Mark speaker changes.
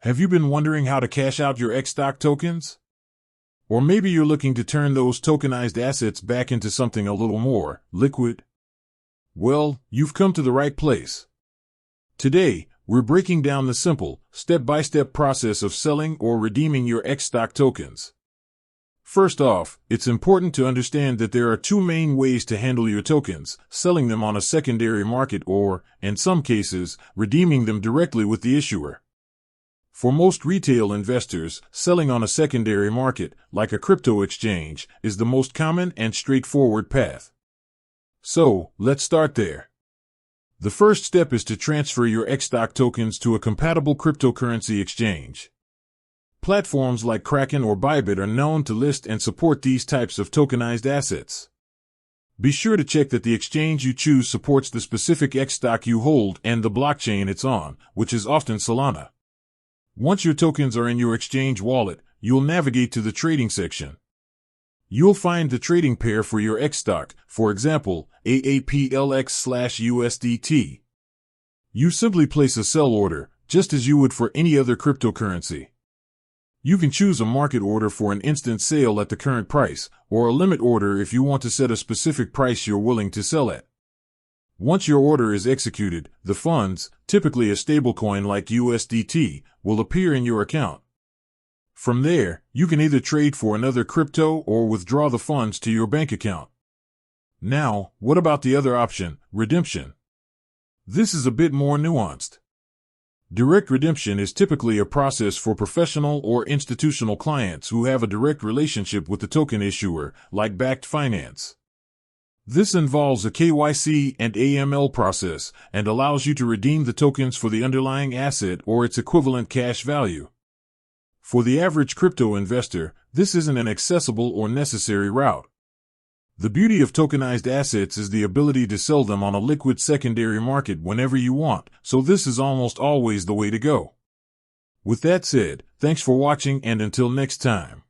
Speaker 1: Have you been wondering how to cash out your xStock tokens? Or maybe you're looking to turn those tokenized assets back into something a little more liquid? Well, you've come to the right place. Today, we're breaking down the simple, step-by-step process of selling or redeeming your xStock tokens. First off, it's important to understand that there are two main ways to handle your tokens: selling them on a secondary market or, in some cases, redeeming them directly with the issuer. For most retail investors, selling on a secondary market, like a crypto exchange, is the most common and straightforward path. So, let's start there. The first step is to transfer your xStock tokens to a compatible cryptocurrency exchange. Platforms like Kraken or Bybit are known to list and support these types of tokenized assets. Be sure to check that the exchange you choose supports the specific xStock you hold and the blockchain it's on, which is often Solana. Once your tokens are in your exchange wallet, you'll navigate to the trading section. You'll find the trading pair for your xStock, for example, AAPLX/USDT. You simply place a sell order, just as you would for any other cryptocurrency. You can choose a market order for an instant sale at the current price, or a limit order if you want to set a specific price you're willing to sell at. Once your order is executed, the funds, typically a stablecoin like USDT, will appear in your account. From there, you can either trade for another crypto or withdraw the funds to your bank account. Now, what about the other option, redemption? This is a bit more nuanced. Direct redemption is typically a process for professional or institutional clients who have a direct relationship with the token issuer, like backed finance. This involves a KYC and AML process and allows you to redeem the tokens for the underlying asset or its equivalent cash value. For the average crypto investor, this isn't an accessible or necessary route. The beauty of tokenized assets is the ability to sell them on a liquid secondary market whenever you want, so this is almost always the way to go. With that said, thanks for watching, and until next time.